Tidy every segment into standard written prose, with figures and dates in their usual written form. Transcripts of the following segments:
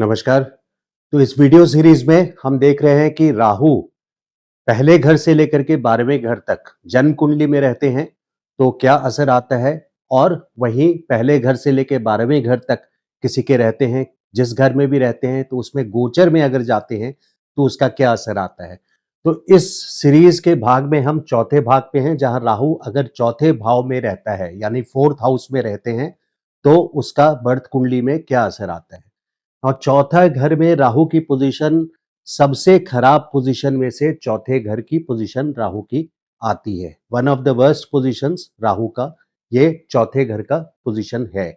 नमस्कार। तो इस वीडियो सीरीज में हम देख रहे हैं कि राहु पहले घर से लेकर के 12वें घर तक जन्म कुंडली में रहते हैं तो क्या असर आता है, और वहीं पहले घर से लेकर 12वें घर तक किसी के रहते हैं, जिस घर में भी रहते हैं तो उसमें गोचर में अगर जाते हैं तो उसका क्या असर आता है। तो इस सीरीज के भाग में हम चौथे भाग पे हैं, जहां राहु अगर चौथे भाव में रहता है यानी फोर्थ हाउस में रहते हैं तो उसका बर्थ कुंडली में क्या असर आता है। और चौथा घर में राहु की पोजीशन सबसे खराब पोजीशन में से चौथे घर की पोजीशन राहु की आती है। One of the worst positions Rahu का ये चौथे घर का पोजीशन है।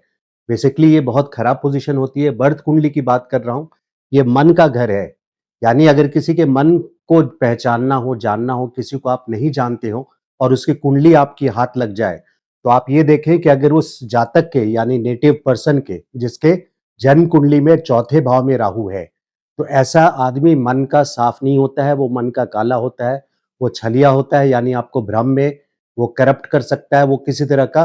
बेसिकली ये बहुत खराब पोजीशन होती है। बर्थ कुंडली की बात कर रहा हूं, ये मन का घर है। यानी अगर किसी के मन को पहचानना हो, जानना हो, किसी को आप नहीं जानते हो और उसकी कुंडली आपकी हाथ लग जाए, तो आप ये देखें कि अगर उस जातक के यानी नेटिव पर्सन के जिसके जन्म कुंडली में चौथे भाव में राहु है, तो ऐसा आदमी मन का साफ नहीं होता है, वो मन का काला होता है, वो छलिया होता है, यानी आपको भ्रम में वो करप्ट कर सकता है, वो किसी तरह का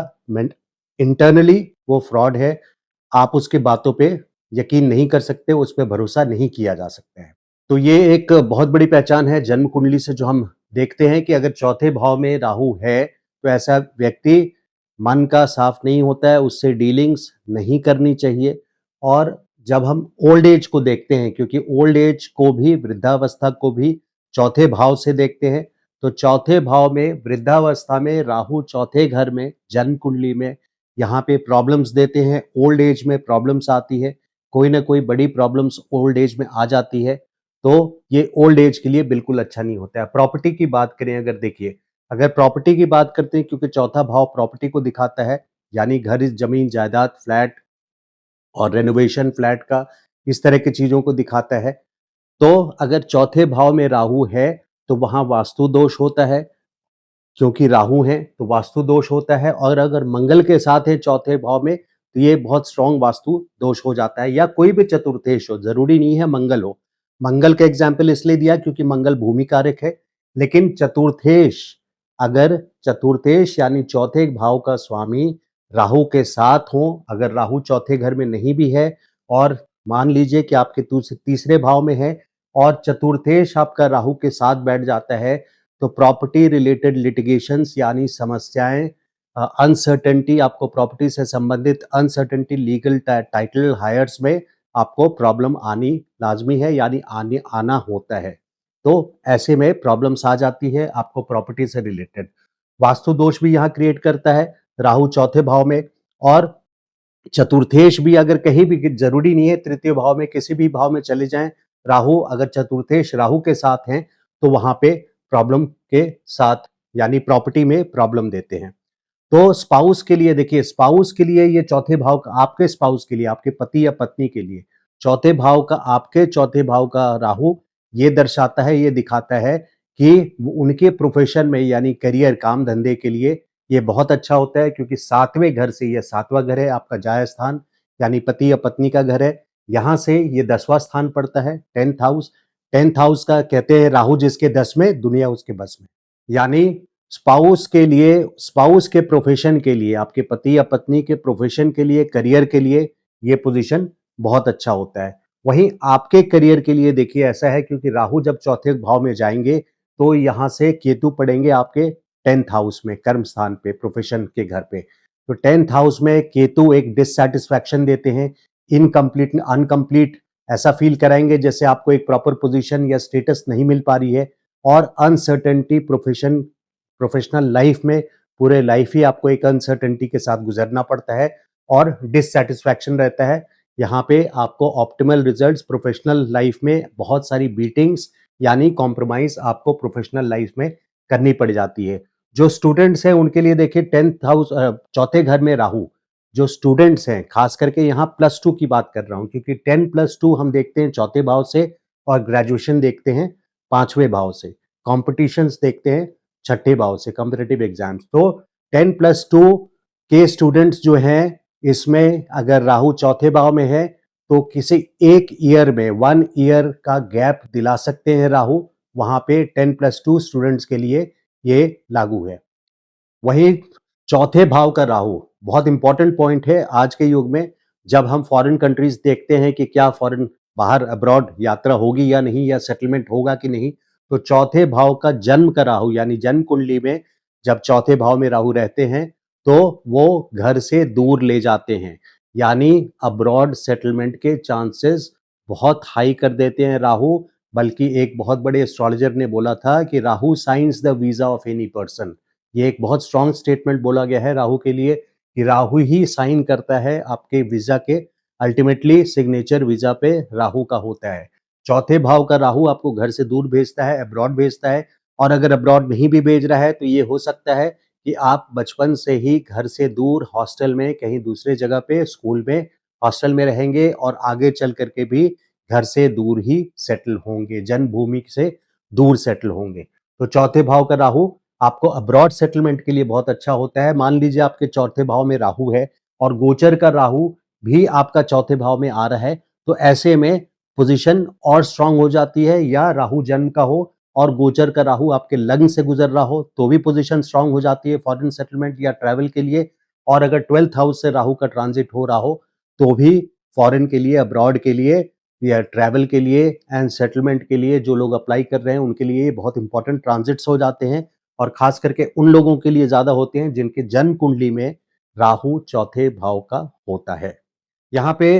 इंटरनली वो फ्रॉड है। आप उसकी बातों पे यकीन नहीं कर सकते, उस पे भरोसा नहीं किया जा सकता है। तो ये एक बहुत बड़ी पहचान है जन्म कुंडली से, जो हम देखते हैं कि अगर चौथे भाव में राहु है तो ऐसा व्यक्ति मन का साफ नहीं होता है, उससे डीलिंग्स नहीं करनी चाहिए। और जब हम ओल्ड एज को देखते हैं, क्योंकि ओल्ड एज को भी, वृद्धावस्था को भी चौथे भाव से देखते हैं, तो चौथे भाव में वृद्धावस्था में राहु चौथे घर में जन्म कुंडली में यहाँ पे प्रॉब्लम्स देते हैं। ओल्ड एज में प्रॉब्लम्स आती है, कोई ना कोई बड़ी प्रॉब्लम्स ओल्ड एज में आ जाती है, तो ये ओल्ड एज के लिए बिल्कुल अच्छा नहीं होता है। प्रॉपर्टी की बात करें, अगर देखिए, अगर प्रॉपर्टी की बात करते हैं, क्योंकि चौथा भाव प्रॉपर्टी को दिखाता है, यानी घर, जमीन जायदाद, फ्लैट और रेनोवेशन फ्लैट का, इस तरह की चीजों को दिखाता है। तो अगर चौथे भाव में राहु है तो वहां वास्तु दोष होता है, क्योंकि राहु है तो वास्तु दोष होता है। और अगर मंगल के साथ है चौथे भाव में तो ये बहुत स्ट्रॉन्ग वास्तु दोष हो जाता है, या कोई भी चतुर्थेश हो, जरूरी नहीं है मंगल हो। मंगल का एग्जाम्पल इसलिए दिया क्योंकि मंगल भूमि कारक है, लेकिन चतुर्थेश, अगर चतुर्थेश यानी चौथे भाव का स्वामी राहु के साथ हो, अगर राहु चौथे घर में नहीं भी है, और मान लीजिए कि आपके तीसरे भाव में है और चतुर्थेश आपका राहु के साथ बैठ जाता है, तो प्रॉपर्टी रिलेटेड लिटिगेशंस यानी समस्याएं, अनसर्टेनिटी, आपको प्रॉपर्टी से संबंधित अनसर्टेनिटी, लीगल टाइटल हायर्स में आपको प्रॉब्लम आनी लाजमी है, यानी आना होता है। तो ऐसे में प्रॉब्लम्स आ जाती है आपको प्रॉपर्टी से रिलेटेड। वास्तु दोष भी यहाँ क्रिएट करता है राहु चौथे भाव में। और चतुर्थेश भी अगर कहीं भी, जरूरी नहीं है तृतीय भाव में, किसी भी भाव में चले जाएं, राहु अगर चतुर्थेश राहु के साथ हैं तो वहां पे प्रॉब्लम के साथ, यानी प्रॉपर्टी में प्रॉब्लम देते हैं। तो स्पाउस के लिए देखिए, स्पाउस के लिए ये चौथे भाव का, आपके स्पाउस के लिए, आपके पति या पत्नी के लिए चौथे भाव का, आपके चौथे भाव का राहु ये दर्शाता है, ये दिखाता है कि उनके प्रोफेशन में यानी करियर, काम धंधे के लिए ये बहुत अच्छा होता है, क्योंकि सातवें घर से, ये सातवां घर है आपका जाय स्थान, यानी पति या पत्नी का घर है, यहां से ये 10वां स्थान पड़ता है, 10th हाउस। 10th हाउस का कहते हैं राहु जिसके 10 में, दुनिया उसके बस में। यानी स्पाउस के लिए, स्पाउस के प्रोफेशन के लिए, आपके पति या पत्नी के प्रोफेशन के लिए, करियर के लिए ये पोजीशन बहुत अच्छा होता है। वहीं आपके करियर के लिए देखिए ऐसा है, क्योंकि राहु जब चौथे भाव में जाएंगे तो यहां से केतु पड़ेंगे आपके 10th हाउस में, कर्म स्थान पे, प्रोफेशन के घर पे। तो 10th हाउस में केतु एक डिससैटिस्फैक्शन देते हैं, इनकम्प्लीट, अनकम्प्लीट, ऐसा फील कराएंगे जैसे आपको एक प्रॉपर पोजीशन या स्टेटस नहीं मिल पा रही है। और अनसर्टेनिटी, प्रोफेशनल लाइफ में, पूरे लाइफ ही आपको एक अनसर्टेनिटी के साथ गुजरना पड़ता है और डिससैटिस्फैक्शन रहता है। यहाँ पे आपको ऑप्टिमल रिजल्ट्स प्रोफेशनल लाइफ में, बहुत सारी बीटिंग्स यानी कॉम्प्रोमाइज आपको प्रोफेशनल लाइफ में करनी पड़ जाती है। जो स्टूडेंट्स हैं उनके लिए देखिए 10th हाउस, चौथे घर में राहु, जो स्टूडेंट्स हैं, खास करके यहाँ +2 की बात कर रहा हूँ, क्योंकि 10+2 हम देखते हैं चौथे भाव से, और ग्रेजुएशन देखते हैं 5वें भाव से, कॉम्पिटिशन्स देखते हैं छठे भाव से, कॉम्पिटिटिव एग्जाम्स। तो 10+2 के स्टूडेंट्स जो हैं, इसमें अगर राहु चौथे भाव में है तो किसी एक ईयर में, 1 ईयर का गैप दिला सकते हैं राहु, वहां पे 10+2 स्टूडेंट्स के लिए ये लागू है। वहीं चौथे भाव का राहु बहुत इंपॉर्टेंट पॉइंट है आज के युग में, जब हम फॉरेन कंट्रीज देखते हैं कि क्या फॉरेन बाहर अब्रॉड यात्रा होगी या नहीं, या सेटलमेंट होगा कि नहीं। तो चौथे भाव का जन्म का राहु, यानी जन्म कुंडली में जब चौथे भाव में राहु रहते हैं तो वो घर से दूर ले जाते हैं, यानी अब्रॉड सेटलमेंट के चांसेस बहुत हाई कर देते हैं राहु। बल्कि एक बहुत बड़े एस्ट्रोलॉजर ने बोला था कि Rahu science the visa of any person. ये एक बहुत स्ट्रॉन्ग स्टेटमेंट बोला गया है राहु के लिए कि राहु ही साइन करता है आपके वीजा के। अल्टीमेटली सिग्नेचर वीजा पे राहु का होता है। चौथे भाव का राहु आपको घर से दूर भेजता है, अब्रॉड भेजता है। और अगर अब्रॉड नहीं भी भेज रहा है तो ये हो सकता है कि आप बचपन से ही घर से दूर हॉस्टल में, कहीं दूसरे जगह पे, स्कूल में, हॉस्टल में रहेंगे और आगे चल करके भी घर से दूर ही सेटल होंगे, जन्मभूमि से दूर सेटल होंगे। तो चौथे भाव का राहु आपको अब्रॉड सेटलमेंट के लिए बहुत अच्छा होता है। मान लीजिए आपके चौथे भाव में राहु है और गोचर का राहु भी आपका चौथे भाव में आ रहा है, तो ऐसे में पोजीशन और स्ट्रांग हो जाती है। या राहु जन्म का हो और गोचर का राहु आपके लग्न से गुजर रहा हो तो भी पोजीशन स्ट्रांग हो जाती है फॉरेन सेटलमेंट या ट्रैवल के लिए। और अगर 12th हाउस से राहु का ट्रांजिट हो रहा हो तो भी फॉरेन के लिए, अब्रॉड के लिए या ट्रैवल के लिए एंड सेटलमेंट के लिए जो लोग अप्लाई कर रहे हैं उनके लिए ये बहुत इंपॉर्टेंट ट्रांजिट्स हो जाते हैं। और खास करके उन लोगों के लिए ज्यादा होते हैं जिनके जन्म कुंडली में राहु चौथे भाव का होता है। यहाँ पे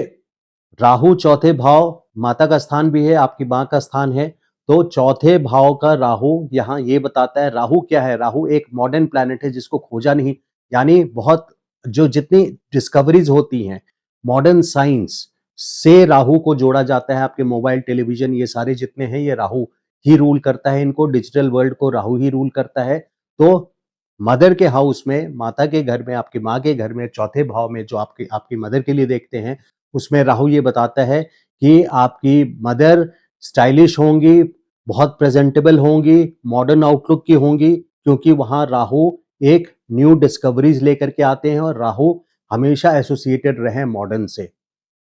राहु चौथे भाव माता का स्थान भी है, आपकी माँ का स्थान है। तो चौथे भाव का राहु यहाँ ये बताता है, राहु क्या है? राहु एक मॉडर्न प्लैनेट है जिसको खोजा नहीं, यानी बहुत जो जितनी डिस्कवरीज होती हैं मॉडर्न साइंस से राहु को जोड़ा जाता है। आपके मोबाइल, टेलीविजन, ये सारे जितने हैं ये राहु ही रूल करता है इनको, डिजिटल वर्ल्ड को राहु ही रूल करता है। तो मदर के हाउस में, माता के घर में, आपकी माँ के घर में चौथे भाव में जो आपकी आपकी मदर के लिए देखते हैं उसमें राहु ये बताता है कि आपकी मदर स्टाइलिश होंगी, बहुत प्रेजेंटेबल होंगी, मॉडर्न आउटलुक की होंगी, क्योंकि वहां राहु एक न्यू डिस्कवरीज लेकर के आते हैं और राहु हमेशा एसोसिएटेड रहे मॉडर्न से।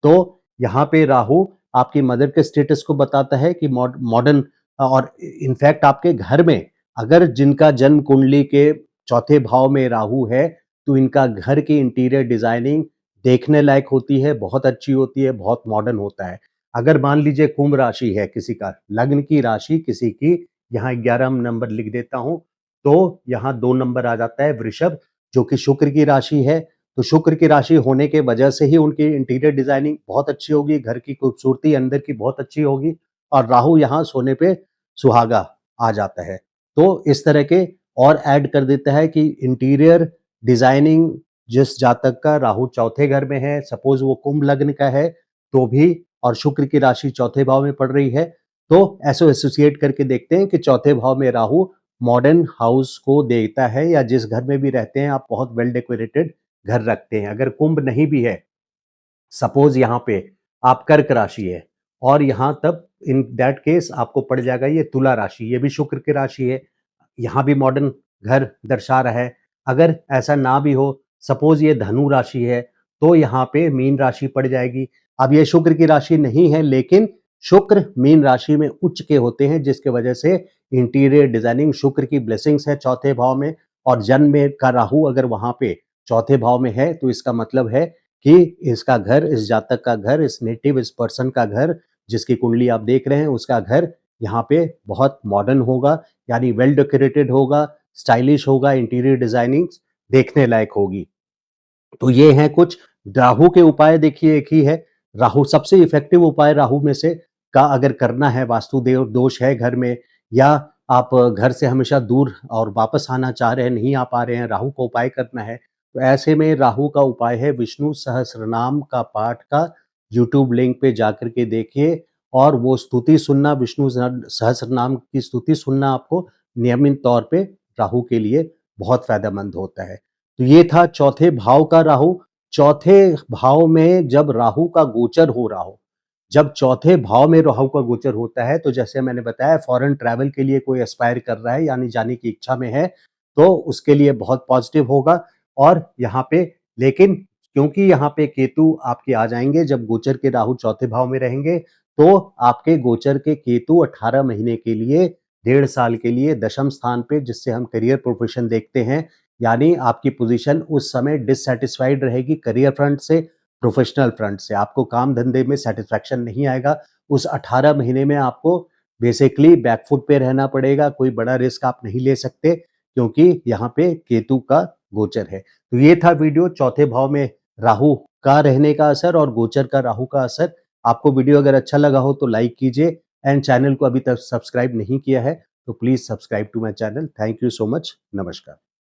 तो यहाँ पे राहु आपकी मदर के स्टेटस को बताता है कि मॉडर्न, और इनफैक्ट आपके घर में अगर जिनका जन्म कुंडली के चौथे भाव में राहु है तो इनका घर की इंटीरियर डिजाइनिंग देखने लायक होती है, बहुत अच्छी होती है, बहुत मॉडर्न होता है। अगर मान लीजिए कुंभ राशि है किसी का, लग्न की राशि किसी की, यहाँ 11 नंबर लिख देता हूं, तो यहाँ 2 नंबर आ जाता है वृषभ, जो कि शुक्र की राशि है। तो शुक्र की राशि होने के वजह से ही उनकी इंटीरियर डिजाइनिंग बहुत अच्छी होगी, घर की खूबसूरती अंदर की बहुत अच्छी होगी। और राहु यहाँ सोने पे सुहागा आ जाता है। तो इस तरह के और ऐड कर देता है कि इंटीरियर डिजाइनिंग जिस जातक का राहु चौथे घर में है, सपोज वो कुंभ लग्न का है तो भी, और शुक्र की राशि चौथे भाव में पड़ रही है, तो ऐसो एसोसिएट करके देखते हैं कि चौथे भाव में राहु मॉडर्न हाउस को देता है, या जिस घर में भी रहते हैं आप बहुत वेल डेकोरेटेड घर रखते हैं। अगर कुंभ नहीं भी है, सपोज यहाँ पे आप कर्क राशि है, और यहाँ तब इन दैट केस आपको पड़ जाएगा ये तुला राशि, ये भी शुक्र की राशि है, यहाँ भी मॉडर्न घर दर्शा रहा है। अगर ऐसा ना भी हो, सपोज ये धनु राशि है, तो यहाँ पे मीन राशि पड़ जाएगी। अब ये शुक्र की राशि नहीं है, लेकिन शुक्र मीन राशि में उच्च के होते हैं, जिसके वजह से इंटीरियर डिजाइनिंग शुक्र की ब्लेसिंग्स है चौथे भाव में। और जन्म में का राहु अगर वहां पे चौथे भाव में है तो इसका मतलब है कि इसका घर, इस जातक का घर, इस नेटिव, इस पर्सन का घर, जिसकी कुंडली आप देख रहे हैं उसका घर यहाँ पे बहुत मॉडर्न होगा, यानी वेल डेकोरेटेड होगा, स्टाइलिश होगा, इंटीरियर डिजाइनिंग देखने लायक होगी। तो ये हैं कुछ राहु के उपाय। देखिए एक ही है, राहु सबसे इफेक्टिव उपाय राहु में से का अगर करना है, वास्तु देव दोष है घर में, या आप घर से हमेशा दूर और वापस आना चाह रहे हैं, नहीं आ पा रहे हैं, राहु का उपाय करना है, तो ऐसे में राहु का उपाय है विष्णु सहस्त्रनाम का पाठ का यूट्यूब लिंक पे जाकर के देखिए, और वो स्तुति सुनना, विष्णु सहस्त्रनाम की स्तुति सुनना आपको नियमित तौर पे राहु के लिए बहुत फायदेमंद होता है। तो ये था चौथे भाव का राहु। चौथे भाव में जब राहु का गोचर हो रहा हो, जब चौथे भाव में राहु का गोचर होता है, तो जैसे मैंने बताया फॉरेन ट्रैवल के लिए कोई एस्पायर कर रहा है, यानी जाने की इच्छा में है, तो उसके लिए बहुत पॉजिटिव होगा। और यहाँ पे लेकिन क्योंकि यहाँ पे केतु आपके आ जाएंगे, जब गोचर के राहु चौथे भाव में रहेंगे तो आपके गोचर के केतु 18 महीने के लिए, 1.5 साल के लिए दशम स्थान पे, जिससे हम करियर प्रोफेशन देखते हैं, यानी आपकी पोजीशन उस समय डिससैटिस्फाइड रहेगी करियर फ्रंट से, प्रोफेशनल फ्रंट से। आपको काम धंधे में सेटिस्फैक्शन नहीं आएगा। उस 18 महीने में आपको बेसिकली बैक फुट पे रहना पड़ेगा। कोई बड़ा रिस्क आप नहीं ले सकते क्योंकि यहाँ पे केतु का गोचर है। तो ये था वीडियो चौथे भाव में राहु का रहने का असर और गोचर का राहु का असर। आपको वीडियो अगर अच्छा लगा हो तो लाइक कीजिए एंड चैनल को अभी तक सब्सक्राइब नहीं किया है तो please subscribe to my channel. Thank you so much. नमस्कार।